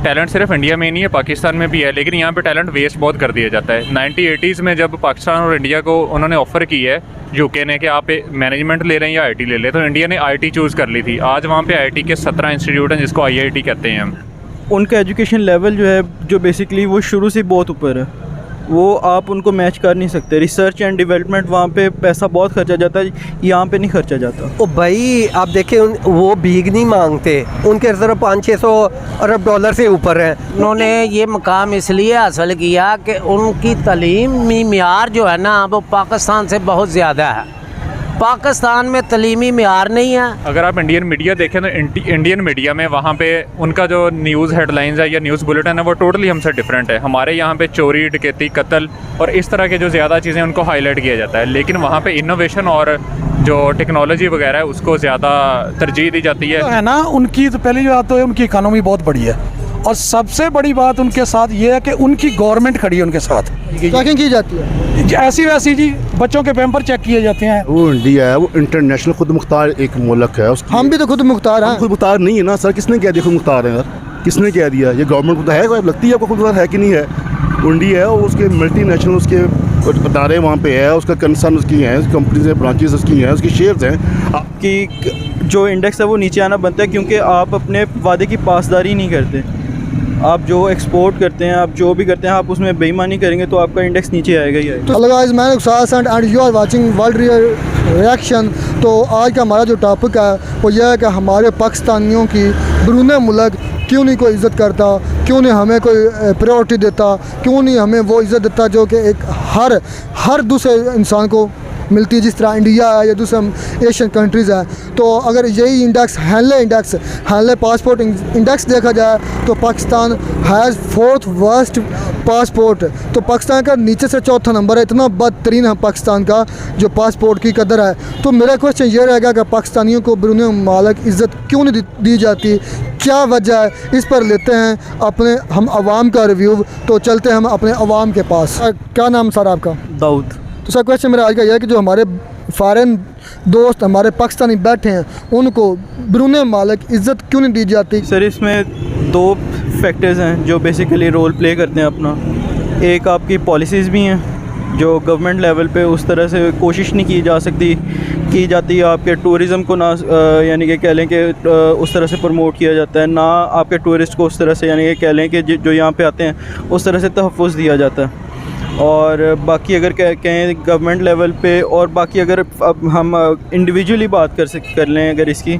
Talent सिर्फ India में ही नहीं है, पाकिस्तान में भी है, लेकिन यहाँ पे टैलेंट वेस्ट बहुत कर दिया जाता है। 1980s में जब पाकिस्तान और इंडिया को उन्होंने ऑफ़र की है यूके ने कि आप मैनेजमेंट ले रहे हैं या आईटी ले लें, तो इंडिया ने आईटी चूज़ कर ली थी। आज वहाँ पे आईटी के 17 इंस्टीट्यूट हैं जिसको आईआईटी कहते हैं हम। उनका एजुकेशन लेवल जो है, जो बेसिकली वो शुरू से बहुत ऊपर है, वो आप उनको मैच कर नहीं सकते। रिसर्च एंड डेवलपमेंट वहाँ पे पैसा बहुत खर्चा जाता है, यहाँ पे नहीं खर्चा जाता। ओ भाई आप देखें, वो भीख नहीं मांगते, उनके सिर्फ 500-600 अरब डॉलर से ऊपर है। उन्होंने ये मकाम इसलिए हासिल किया कि उनकी तालीमी मियार जो है ना वो पाकिस्तान से बहुत ज़्यादा है। पाकिस्तान में तालीमी मियार नहीं है। अगर आप इंडियन मीडिया देखें तो इंडियन मीडिया में वहाँ पे उनका जो न्यूज़ हेडलाइंस है या न्यूज़ बुलेटिन है वो टोटली हमसे डिफरेंट है। हमारे यहाँ पे चोरी, डकैती, कत्ल और इस तरह के जो ज़्यादा चीज़ें उनको हाईलाइट किया जाता है, लेकिन वहाँ पे इनोवेशन और जो टेक्नोलॉजी वगैरह है उसको ज़्यादा तरजीह दी जाती है ना। उनकी तो पहली बात तो है, उनकी इकानमी बहुत बड़ी है, और सबसे बड़ी बात उनके साथ ये है कि उनकी गवर्नमेंट खड़ी है उनके साथ। चेकिंग की जाती है ऐसी वैसी जी, बच्चों के पैम्पर चेक किए जाते हैं। वो इंडिया है, वो इंटरनेशनल खुद मुख्तार एक मुल्क है। हम भी तो खुद मुख्तार हैं। खुद मुख्तार नहीं है ना सर, किसने कह दिया खुद मुख्तार है यार? किसने कह दिया? ये गवर्नमेंट को तो है, लगती है आपको खुद मुख्तार है कि नहीं है? इंडिया है, उसके मल्टी नेशनल उसके अदारे वहाँ पे है, उसका कंसर्न उसकी हैं, कंपनीज हैं, ब्रांचेस उसकी हैं, उसकी शेयर्स हैं। आपकी जो इंडेक्स है वो नीचे आना बनता है, क्योंकि आप अपने वादे की पासदारी नहीं करते। आप जो एक्सपोर्ट करते हैं, आप जो भी करते हैं, आप उसमें बेईमानी करेंगे तो आपका इंडेक्स नीचे आएगा ही आएगा। हेलो गाइस, मैं उसासन and you are watching world reaction. तो आज का हमारा जो टॉपिक है वो यह है कि हमारे पाकिस्तानियों की बैरून मुल्क क्यों नहीं कोई इज़्ज़त करता, क्यों नहीं हमें कोई प्रायोरिटी देता, क्यों नहीं हमें वो इज़्ज़त देता जो कि एक हर दूसरे इंसान को मिलती है, जिस तरह इंडिया है या दूसरे एशियन कंट्रीज़ हैं। तो अगर यही इंडेक्स हैंले पासपोर्ट इंडेक्स देखा जाए तो Pakistan has 4th worst passport. तो पाकिस्तान का नीचे से 4था नंबर है। इतना बदतरीन है पाकिस्तान का जो पासपोर्ट की कदर है। तो मेरा क्वेश्चन ये रहेगा कि पाकिस्तानियों को बैरून मुल्क इज़्ज़त क्यों नहीं दी जाती, क्या वजह है? इस पर लेते हैं अपने हम अवाम का रिव्यू। तो चलते हैं हम अपने अवाम के पास। क्या नाम सर आपका? दाऊद। तो सर क्वेश्चन मेरा आज का यह है कि जो हमारे फ़ॉरेन दोस्त हमारे पाकिस्तानी बैठे हैं उनको बैरून मुल्क इज़्ज़त क्यों नहीं दी जाती? सर इसमें 2 फैक्टर्स हैं जो बेसिकली रोल प्ले करते हैं अपना। एक आपकी पॉलिसीज़ भी हैं जो गवर्नमेंट लेवल पे उस तरह से कोशिश नहीं की जाती है आपके टूरिज़म को ना, यानी कि कह लें कि उस तरह से प्रमोट किया जाता है ना, आपके टूरिस्ट को उस तरह से यानी कि कह लें कि जो यहाँ पे आते हैं उस तरह से तहफ़्फ़ुज़ दिया जाता है। और बाकी अगर कहें गवर्नमेंट लेवल पे, और बाकी अगर अब हम इंडिविजुअली बात कर लें अगर इसकी,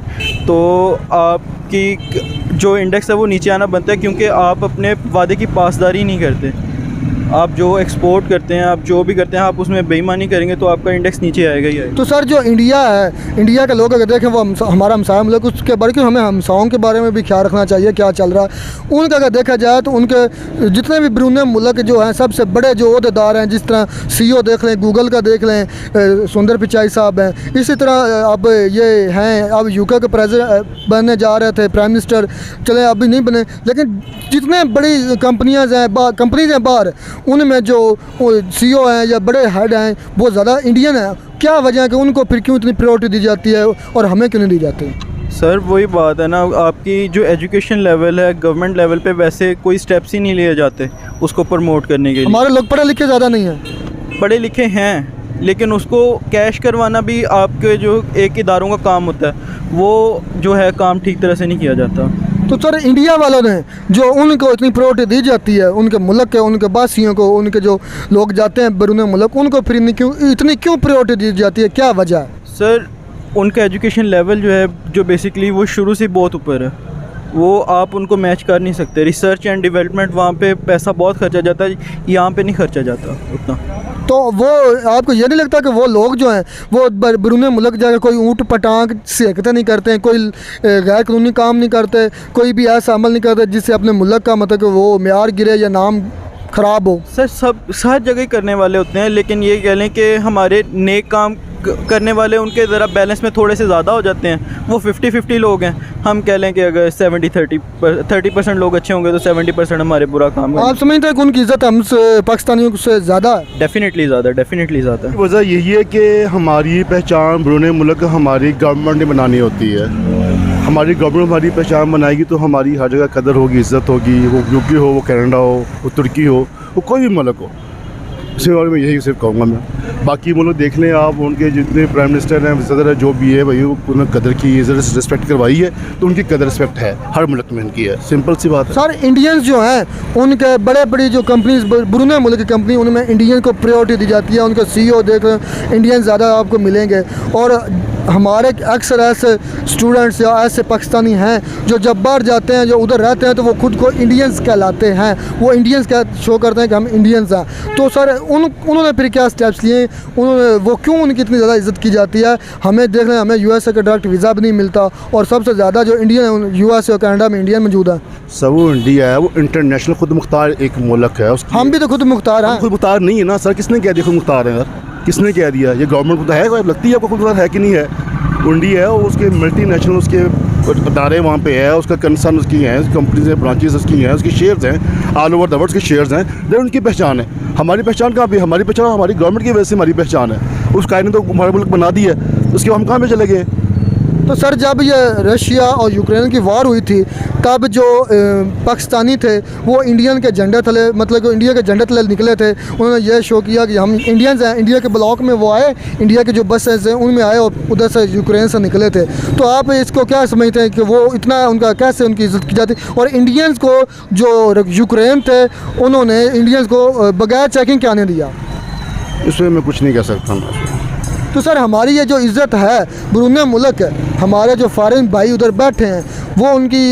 तो आपकी जो इंडेक्स है वो नीचे आना बनता है, क्योंकि आप अपने वादे की पासदारी नहीं करते। आप जो एक्सपोर्ट करते हैं, आप जो भी करते हैं, आप उसमें बेईमानी करेंगे तो आपका इंडेक्स नीचे आएगा ही आएगा। तो सर जो इंडिया है, इंडिया के लोग अगर देखें वो हमारा हमसाया मुल्क, उसके बल्कि हमें हमसाओं के बारे में भी ख्याल रखना चाहिए क्या चल रहा है उनका। अगर देखा जाए तो उनके जितने भी बैरून मुल्क जो हैं सबसे बड़े जो ओहदेदार हैं, जिस तरह CEO देख लें, गूगल का देख लें, सुंदर पिचाई साहब हैं, इसी तरह अब ये हैं, अब UK के प्रेसिडेंट बनने जा रहे थे, प्राइम मिनिस्टर, चले अभी नहीं बने, लेकिन जितने बड़ी कंपनीज़ हैं बाहर, उनमें जो CEO हैं या बड़े हेड हैं वो ज़्यादा इंडियन हैं। क्या वजह है कि उनको फिर क्यों इतनी प्रायोरिटी दी जाती है और हमें क्यों नहीं दी जाती? सर वही बात है ना, आपकी जो एजुकेशन लेवल है गवर्नमेंट लेवल पे वैसे कोई स्टेप्स ही नहीं लिए जाते उसको प्रमोट करने के लिए। हमारे लोग पढ़े लिखे ज़्यादा नहीं हैं। पढ़े लिखे हैं, लेकिन उसको कैश करवाना भी आपके जो एक इदारों का काम होता है, वो जो है काम ठीक तरह से नहीं किया जाता। तो सर इंडिया वालों ने जो उनको इतनी प्रायोरिटी दी जाती है, उनके मुल्क के, उनके बासियों को, उनके जो लोग जाते हैं बैरून मुल्क, उनको फिर इतनी क्यों प्रायोरिटी दी जाती है, क्या वजह है? सर उनका एजुकेशन लेवल जो है, जो बेसिकली वो शुरू से बहुत ऊपर है, वो आप उनको मैच कर नहीं सकते। रिसर्च एंड डेवलपमेंट वहाँ पे पैसा बहुत खर्चा जाता है, यहाँ पे नहीं खर्चा जाता उतना। तो वो आपको ये नहीं लगता कि वो लोग जो हैं वो बैरून मुल्क जाकर कोई ऊँट पटांग से हरकतें नहीं करते हैं, कोई गैर कानूनी काम नहीं करते, कोई भी ऐसा अमल नहीं करते जिससे अपने मुल्क का मतलब कि वो म्यार गिरे या नाम ख़राब हो? सर सब हर जगह करने वाले होते हैं, लेकिन ये कह लें कि हमारे नेक काम करने वाले उनके ज़रा बैलेंस में थोड़े से ज़्यादा हो जाते हैं। वो 50-50 लोग हैं। हम कह लें कि अगर 30% लोग अच्छे होंगे तो 70% हमारे बुरा काम है। आप समझते हैं कि उनकी इज़्ज़त हम पाकिस्तानियों से ज़्यादा है? डेफिनेटली ज़्यादा। वजह यही है कि हमारी पहचान बैरून मुल्क हमारी गवर्नमेंट ने बनानी होती है। हमारी गवर्नमेंट हमारी पहचान बनाएगी तो हमारी हर जगह कदर होगी, इज़्ज़त होगी। वो यूके हो, वो कनाडा हो, वो तुर्की हो, वो कोई भी मुल्क हो, इसके बारे में यही सिर्फ कहूँगा मैं। बाकी मुल्क देख लें आप, उनके जितने प्राइम मिनिस्टर हैं, सदर है, जो भी है भाई, उन्होंने कदर की, इज़्ज़त रिस्पेक्ट करवाई है, तो उनकी कदर रिस्पेक्ट है, हर मुल्क में उनकी है। सिंपल सी बात है। सर इंडियंस जो हैं उनके बड़े बड़ी जो कंपनीज बुरुने मुल्क की कंपनी, उनमें इंडियन को प्रायोरिटी दी जाती है। उनका CEO देख रहे इंडियन ज़्यादा आपको मिलेंगे। और हमारे अक्सर ऐसे स्टूडेंट्स या ऐसे पाकिस्तानी हैं जो जब बाहर जाते हैं, जो उधर रहते हैं, तो वो खुद को इंडियंस कहलाते हैं। वो इंडियंस का शो करते हैं कि हम इंडियंस हैं। तो सर उन्होंने फिर क्या स्टेप्स लिए, उन्होंने वो क्यों उनकी इतनी ज़्यादा इज़्ज़त की जाती है? हमें देख लें, हमें USA का डायरेक्ट वीज़ा भी नहीं मिलता, और सबसे ज़्यादा जो इंडियन है USA और कनाडा में इंडियन मौजूद है। सब वो इंडिया है, वो इंटरनेशनल खुद मुख्तार एक मुल्क है। हम भी तो खुद मुख्तार हैं। खुद मुख्तार नहीं है ना सर, किसने कह दिया खुद मुख्तार है यार? किसने कह दिया? ये गवर्नमेंट को तो है, लगती है आपको खुद मुख्तार है कि नहीं है? इंडिया है, उसके मल्टीनेशनल उसके अदारे वहाँ पे है, उसका कंसर्न उसकी हैं, कंपनीज हैं, ब्रांचेस उसकी हैं, उसकी शेयर्स हैं, ऑल ओवर द वर्ल्ड के शेयर्स हैं। देन उनकी पहचान है। हमारी पहचान कहाँ पे? हमारी पहचान हमारी गवर्नमेंट की वजह से हमारी पहचान है। उस कायदे ने तो हमारा मुल्क बना दी है, उसके हम कहाँ पे चले गए? तो सर जब ये रशिया और यूक्रेन की वार हुई थी, तब जो पाकिस्तानी थे वो इंडियन के झंडे तले, मतलब कि इंडिया के झंडे तले निकले थे। उन्होंने ये शो किया कि हम इंडियंस हैं। इंडिया के ब्लॉक में वो आए, इंडिया के जो बसेस हैं उनमें आए और उधर से यूक्रेन से निकले थे। तो आप इसको क्या समझते हैं कि वो इतना उनका कैसे उनकी इज़्ज़त की जाती? और इंडियंस को जो यूक्रेन थे उन्होंने इंडियंस को बगैर चेकिंग क्या नहीं दिया? इसमें मैं कुछ नहीं कह सकता मैं। तो सर हमारी ये जो इज़्ज़त है, बुरुने मुल्क है, हमारे जो फॉरेन भाई उधर बैठे हैं, वो उनकी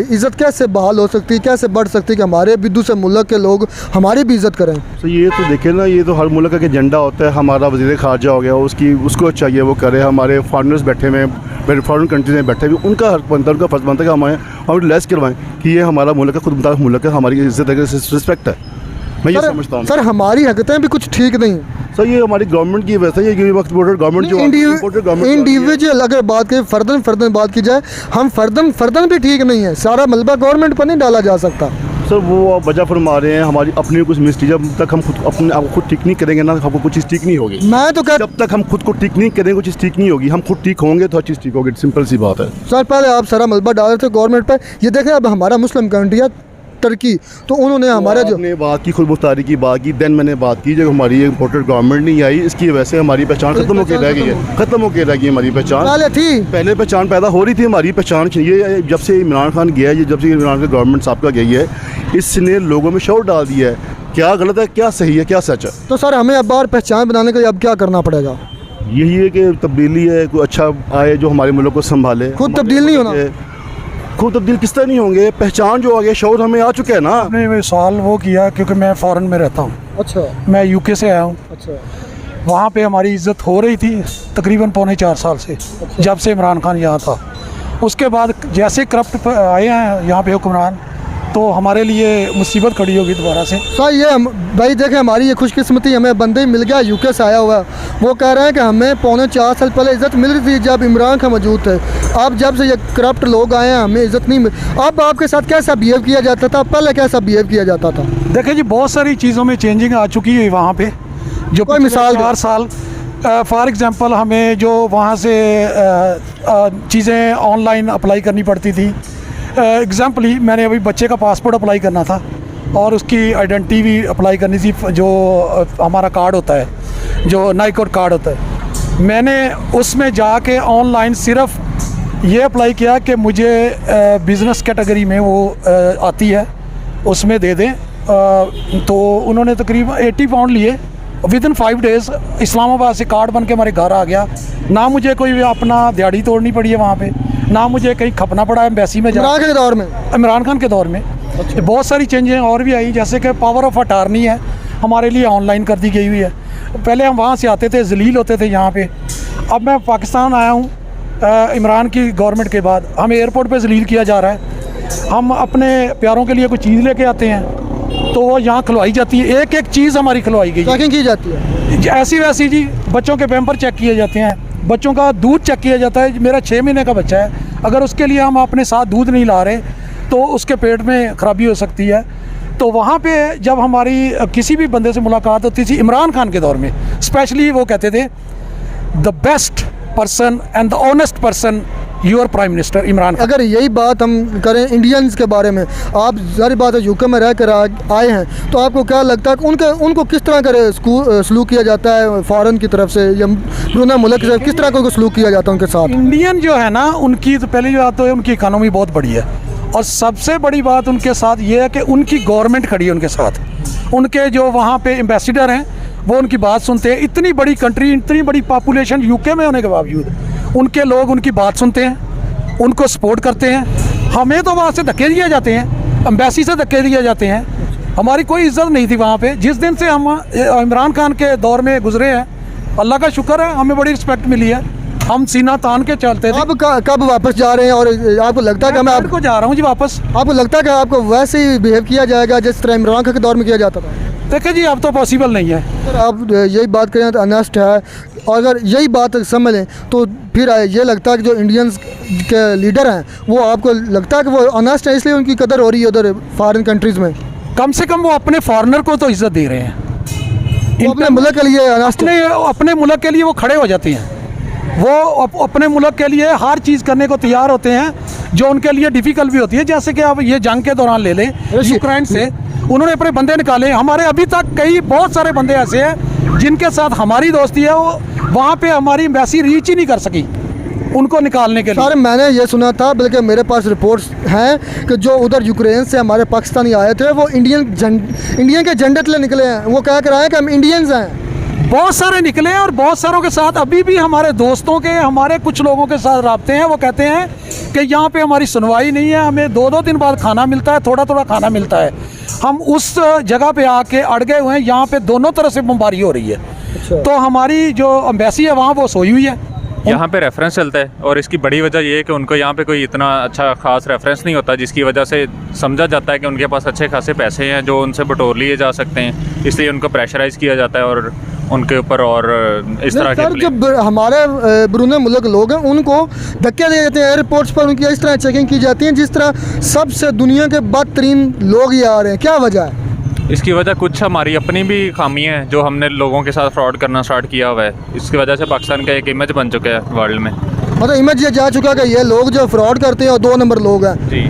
इज़्ज़त कैसे बहाल हो सकती है, कैसे बढ़ सकती है कि हमारे भी दूसरे मुल्क के लोग हमारी भी इज़्ज़त करें? तो ये तो देखें ना, ये तो हर मुल्क का एजेंडा होता है। हमारा वज़ीर ख़ारजा हो गया, उसको चाहिए वो करे। हमारे फॉरनर्स बैठे हुए हैं, फॉरेन कंट्रीज में बैठे हुए, उनका हक बनता है, उनका फ़र्ज़ बनता है कि हम लेस करवाएं कि ये हमारा मुल्क है, खुद मुताबिक मुल्क है, हमारी इज़्ज़त है, रिस्पेक्ट है। मैं ये समझता हूँ सर हमारी हरकतें भी कुछ ठीक नहीं है सर। ये हमारी गवर्नमेंट की वजह से, ये वक्त गवर्नमेंट जो इंडिविजुअल अगर बात करें, फर्दन बात की जाए, हम फर्दन भी ठीक नहीं है। सारा मलबा गवर्नमेंट पर नहीं डाला जा सकता। सर वो आप वजह फरमा रहे हैं, हमारी अपनी कुछ मिस्टेक, जब तक हम खुद अपने आप को खुद ठीक नहीं करेंगे ना, हमको कुछ चीज़ ठीक नहीं होगी। मैं तो जब तक हम खुद को ठीक नहीं करेंगे कुछ चीज़ ठीक नहीं होगी। हम खुद ठीक होंगे तो हर चीज़ ठीक होगी। सिंपल सी बात है। सर पहले आप सारा मलबा डाल रहे थे गवर्नमेंट पर। ये देखें अब हमारा मुस्लिम कंट्री है टर्की, तो उन्होंने हमारे जो बात की खुद मुख्तारी की बात की, देन मैंने बात की जब हमारी इम्पोर्टेड गवर्नमेंट नहीं आई, इसकी वजह से हमारी पहचान खत्म होकर रह गई है। खत्म होकर रह गई हमारी पहचान। पहले पहचान पैदा हो रही थी हमारी पहचान। ये जब से इमरान खान गया है, जब से इमरान खान गवर्नमेंट साहब का गई है, इसने लोगों में शोर डाल दिया है। क्या गलत है, क्या सही है, क्या सच है? तो सर हमें अब बार पहचान बनाने के लिए अब क्या करना पड़ेगा? यही है कि तब्दीली है, कोई अच्छा आए जो हमारे मुल्क को संभाले। खुद तब्दील नहीं होना? खुद तब्दील किस तरह नहीं होंगे? पहचान जो आ गया, शौर हमें आ चुका है ना। आपने सवाल वो किया क्योंकि मैं फ़ॉरेन में रहता हूँ। अच्छा। मैं UK से आया हूँ। अच्छा। वहाँ पे हमारी इज़्ज़त हो रही थी तकरीबन 3.25 साल से। अच्छा। जब से इमरान खान यहाँ था, उसके बाद जैसे करप्ट आए हैं यहाँ पे हुक्मरान, तो हमारे लिए मुसीबत खड़ी होगी दोबारा से। सर ये भाई देखें, हमारी ये खुशकिस्मती, हमें बंदे मिल गया UK से आया हुआ। वो कह रहे हैं कि हमें 3.25 साल पहले इज़्ज़त मिल रही थी जब इमरान खान मौजूद थे। अब जब से ये करप्ट लोग आए हैं, हमें इज़्ज़त नहीं मिल। अब आपके साथ कैसा बिहेव किया जाता था, पहले कैसा बिहेव किया जाता था? देखिए जी, बहुत सारी चीज़ों में चेंजिंग आ चुकी है वहाँ पे। जो कोई मिसाल 4 साल फॉर एग्ज़ाम्पल हमें जो वहाँ से चीज़ें ऑनलाइन अप्लाई करनी पड़ती थी। एग्ज़ाम्पली मैंने अभी बच्चे का पासपोर्ट अप्लाई करना था और उसकी आइडेंटिटी भी अप्लाई करनी थी, जो हमारा कार्ड होता है, जो नाइकोड कार्ड होता है। मैंने उसमें जाके ऑनलाइन सिर्फ ये अप्लाई किया कि मुझे बिज़नेस कैटेगरी में वो आती है, उसमें दे दें। तो उन्होंने तकरीबन 80 पाउंड लिए। विदिन 5 डेज़ इस्लामाबाद से कार्ड बन के हमारे घर आ गया। ना मुझे कोई अपना दिहाड़ी तोड़नी पड़ी है वहाँ पे, ना मुझे कहीं खपना पड़ा एम्बेसी में इमरान खान के दौर में। इमरान खान के दौर में बहुत सारी चेंजें और भी आई, जैसे कि पावर ऑफ अटार्नी है हमारे लिए ऑनलाइन कर दी गई हुई है। पहले हम वहाँ से आते थे, जलील होते थे यहाँ पे। अब मैं पाकिस्तान आया हूँ इमरान की गवर्नमेंट के बाद, हमें एयरपोर्ट पे जलील किया जा रहा है। हम अपने प्यारों के लिए कोई चीज़ लेके आते हैं तो वो यहाँ खिलवाई जाती है, एक एक चीज़ हमारी खिलवाई गई, चेकिंग की जाती है ऐसी वैसी जी। बच्चों के पैम्पर चेक किए जाते हैं, बच्चों का दूध चेक किया जाता है। मेरा 6 महीने का बच्चा है, अगर उसके लिए हम अपने साथ दूध नहीं ला रहे तो उसके पेट में ख़राबी हो सकती है। तो वहाँ पे जब हमारी किसी भी बंदे से मुलाकात होती थी इमरान खान के दौर में, स्पेशली वो कहते थे the best person and the honest person your prime minister Imran Khan. अगर यही बात हम करें इंडियंस के बारे में, आप सारी बात है यूके में रह कर आए हैं, तो आपको क्या लगता है कि उनको किस तरह का सलूक किया जाता है फ़ॉरेन की तरफ से या ब्रूनेई मुल्क से, किस तरह का सलूक किया जाता है उनके साथ? इंडियन जो है ना, उनकी तो पहली बात तो है उनकी इकानमी बहुत बड़ी है, और सबसे बड़ी बात उनके साथ ये है कि उनकी गवर्नमेंट खड़ी है उनके साथ। उनके जो वहाँ पे एम्बेसडर हैं वो उनकी बात सुनते हैं। इतनी बड़ी कंट्री, इतनी बड़ी पॉपुलेशन यूके में होने के बावजूद उनके लोग उनकी बात सुनते हैं, उनको सपोर्ट करते हैं। हमें तो वहाँ से धक्के दिए जाते हैं, एम्बेसी से धक्के दिए जाते हैं, हमारी कोई इज्जत नहीं थी वहाँ पे। जिस दिन से हम इमरान खान के दौर में गुजरे हैं, अल्लाह का शुक्र है हमें बड़ी रिस्पेक्ट मिली है, हम सीना तान के चलते थे। आप कब वापस जा रहे हैं और आपको लगता है कि मैं आपको जा रहा हूँ जी वापस? आपको लगता है कि आपको वैसे ही बिहेव किया जाएगा जिस तरह इमरान खान के दौर में किया जाता था? देखिए जी, अब तो पॉसिबल नहीं है। सर आप यही बात करें तो अनेस्ट है, और अगर यही बात समझ लें तो फिर ये लगता है कि जो इंडियंस के लीडर हैं वो आपको लगता है कि वो अनेस्ट है, इसलिए उनकी कदर हो रही है उधर फॉरेन कंट्रीज़ में? कम से कम वो अपने फॉरेनर को तो इज्जत दे रहे हैं, अपने मुल्क के लिए अनेस्ट, अपने मुल्क के लिए वो खड़े हो जाते हैं। वो अपने मुल्क के लिए हर चीज़ करने को तैयार होते हैं जो उनके लिए डिफ़िकल्ट भी होती है। जैसे कि आप ये जंग के दौरान ले लें, यूक्रेन से उन्होंने अपने बंदे निकाले। हमारे अभी तक बहुत सारे बंदे ऐसे हैं जिनके साथ हमारी दोस्ती है, वो वहाँ पे हमारी एम्बेसी रीच ही नहीं कर सकी उनको निकालने के लिए। सर मैंने ये सुना था, बल्कि मेरे पास रिपोर्ट्स हैं कि जो उधर यूक्रेन से हमारे पाकिस्तानी आए थे वो इंडियन के झंडे तले निकले हैं, वो कह कर आए कि हम इंडियंस हैं। बहुत सारे निकले हैं और बहुत सारों के साथ अभी भी हमारे दोस्तों के, हमारे कुछ लोगों के साथ राब्ते हैं। वो कहते हैं कि यहाँ पे हमारी सुनवाई नहीं है, हमें 2-2 दिन बाद खाना मिलता है, थोड़ा थोड़ा खाना मिलता है। हम उस जगह पे आके अड़ गए हुए हैं, यहाँ पे दोनों तरफ से बमबारी हो रही है। अच्छा। तो हमारी जो एम्बेसी है वहाँ वो सोई हुई है। यहाँ पे रेफरेंस चलता है, और इसकी बड़ी वजह ये है कि उनको यहाँ पे कोई इतना अच्छा खास रेफरेंस नहीं होता, जिसकी वजह से समझा जाता है कि उनके पास अच्छे खासे पैसे हैं जो उनसे बटोर लिए जा सकते हैं, इसलिए उनको प्रेशराइज़ किया जाता है और उनके ऊपर और इस तरह के। जब हमारे ब्रूनेई मुल्क लोग हैं उनको धक्के दिए जाते हैं एयरपोर्ट्स पर, उनकी इस तरह चेकिंग की जाती है जिस तरह सबसे दुनिया के बदतरीन लोग ये आ रहे हैं। क्या वजह है इसकी? वजह कुछ हमारी अपनी भी खामियाँ हैं जो हमने लोगों के साथ फ्रॉड करना स्टार्ट किया हुआ है। इसकी वजह से पाकिस्तान का एक इमेज बन चुका है वर्ल्ड में। मतलब इमेज ये जा चुका है कि ये लोग जो फ्रॉड करते हैं और 2 नंबर लोग हैं जी।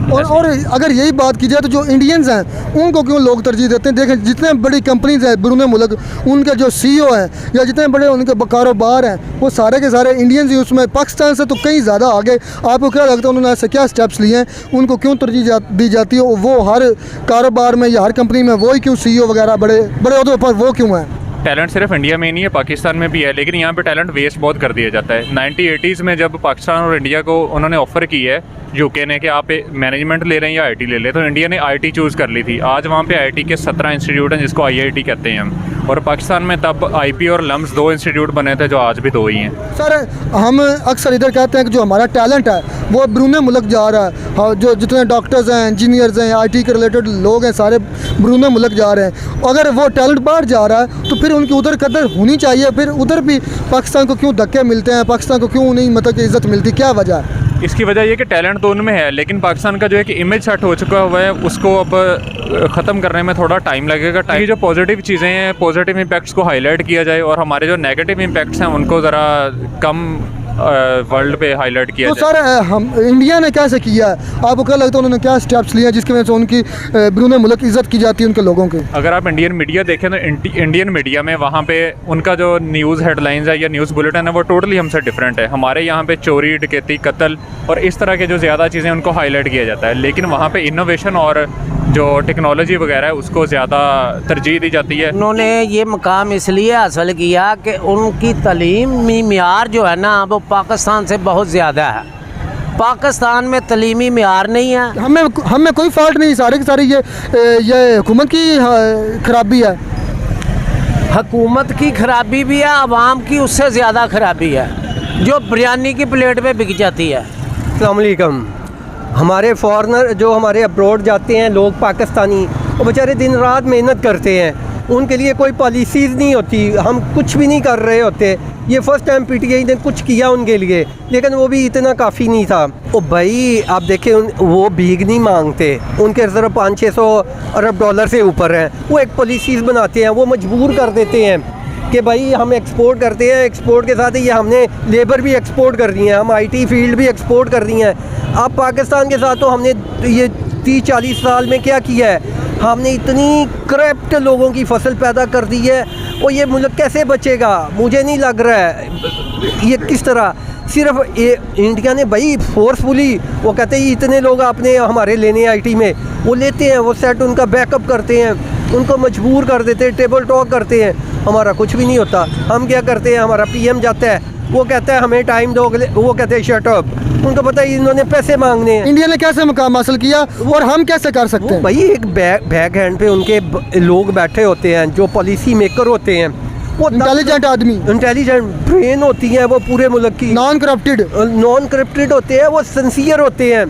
और अगर यही बात की जाए तो जो इंडियंस हैं उनको क्यों लोग तरजीह देते हैं? देखें जितने बड़ी कंपनीज हैं ब्रूनेई मुल्क, उनके जो CEO हैं या जितने बड़े उनके कारोबार हैं वो सारे के सारे इंडियंस ही उसमें, पाकिस्तान से तो कहीं ज़्यादा आगे। आपको क्या लगता है उन्होंने ऐसे क्या स्टेप्स लिए हैं, उनको क्यों तरजीह दी जाती है? वो हर कारोबार में या हर कंपनी में वो ही क्यों CEO वगैरह बड़े बड़े अहदों पर वो क्यों हैं? टैलेंट सिर्फ इंडिया में ही नहीं है, पाकिस्तान में भी है, लेकिन यहाँ पे टैलेंट वेस्ट बहुत कर दिया जाता है। 1980s में जब पाकिस्तान और इंडिया को उन्होंने ऑफ़र की है यूके ने कि आप मैनेजमेंट ले रहे हैं या आईटी ले लें, तो इंडिया ने आईटी चूज़ कर ली थी। आज वहाँ पे आईटी के 17 इंस्टीट्यूट हैं जिसको IIT कहते हैं हम, और पाकिस्तान में तब IP और लम्स 2 इंस्टीट्यूट बने थे जो आज भी 2 ही हैं। सर हम अक्सर इधर कहते हैं कि जो हमारा टैलेंट है वो ब्रूनेई मुल्क जा रहा है, जो जितने डॉक्टर्स हैं, इंजीनियर्स हैं, IT के रिलेटेड लोग हैं सारे ब्रूनेई मुल्क जा रहे हैं। अगर वो टैलेंट बाहर जा रहा है तो फिर उनकी उधर कदर होनी चाहिए, फिर उधर भी पाकिस्तान को क्यों धक्के मिलते हैं, पाकिस्तान को क्यों नहीं मतलब कि इज़्ज़त मिलती? क्या वजह है? इसकी वजह ये कि टैलेंट तो उनमें है, लेकिन पाकिस्तान का जो एक इमेज सेट हो चुका हुआ है उसको अब ख़त्म करने में थोड़ा टाइम लगेगा। टाइम जो पॉजिटिव चीज़ें हैं, पॉजिटिव इम्पैक्ट्स को हाईलाइट किया जाए, और हमारे जो नेगेटिव इम्पैक्ट्स हैं उनको ज़रा कम वर्ल्ड पे हाईलाइट किया तो जाए। सर हम इंडिया ने कैसे किया है? आपको क्या लगता है उन्होंने क्या स्टेप्स लिए जिसकी वजह से उनकी ब्रूनेई मुल्क इज़्ज़त की जाती है उनके लोगों की? अगर आप इंडियन मीडिया देखें तो इंडियन मीडिया में वहाँ पे उनका जो न्यूज़ हेडलाइंस है या न्यूज़ बुलेटिन है वो टोटली हमसे डिफरेंट है। हमारे यहाँ पे चोरी, डकैती, कत्ल और इस तरह के जो ज़्यादा चीज़ें उनको हाईलाइट किया जाता है, लेकिन वहाँ पे इनोवेशन और जो टेक्नोलॉजी वगैरह है उसको ज़्यादा तरजीह दी जाती है। उन्होंने ये मकाम इसलिए हासिल किया कि उनकी तलीमी मियार जो है ना वो पाकिस्तान से बहुत ज़्यादा है। पाकिस्तान में तलीमी मियार नहीं है। हमें कोई फॉल्ट नहीं, सारे की सारी ये हुकूमत की खराबी है। हुकूमत की खराबी भी है, आवाम की उससे ज़्यादा खराबी है जो बिरयानी की प्लेट पे बिक जाती है। अस्सलाम वालेकुम। हमारे फॉरेनर जो हमारे अब्रॉड जाते हैं लोग पाकिस्तानी, वो बेचारे दिन रात मेहनत करते हैं, उनके लिए कोई पॉलिसीज़ नहीं होती, हम कुछ भी नहीं कर रहे होते। ये फर्स्ट टाइम PTI ने कुछ किया उनके लिए, लेकिन वो भी इतना काफ़ी नहीं था। ओ भाई आप देखें वो भीख नहीं मांगते, उनके रिजर्व 500-600 अरब डॉलर से ऊपर हैं। वो एक पॉलिसीज़ बनाते हैं, वो मजबूर कर देते हैं कि भाई हम एक्सपोर्ट करते हैं, एक्सपोर्ट के साथ ही ये हमने लेबर भी एक्सपोर्ट कर रही है, हम आईटी फील्ड भी एक्सपोर्ट कर रही हैं। अब पाकिस्तान के साथ तो हमने ये 30-40 साल में क्या किया है, हमने इतनी करप्ट लोगों की फसल पैदा कर दी है, और ये मुल्क कैसे बचेगा मुझे नहीं लग रहा है। ये किस तरह सिर्फ इंडिया ने भाई फोर्सफुली, वो कहते हैं इतने लोग आपने हमारे लेने आईटी में, वो लेते हैं, वो सेट उनका बैकअप करते हैं, उनको मजबूर कर देते हैं, टेबल टॉक करते हैं, हमारा कुछ भी नहीं होता। हम क्या करते हैं, हमारा पीएम जाता है, वो कहता है हमें टाइम दो, वो कहते हैं शट अप, उनको पता है इन्होंने पैसे मांगने हैं। इंडिया ने कैसे मुकाम हासिल किया और हम कैसे कर सकते हैं? भाई एक बैक हैंड पे उनके लोग बैठे होते हैं जो पॉलिसी मेकर होते हैं, वो इंटेलिजेंट आदमी, इंटेलिजेंट ब्रेन होती है वो पूरे मुल्क की, नॉन करप्टेड होते हैं, वो सिंसियर होते हैं।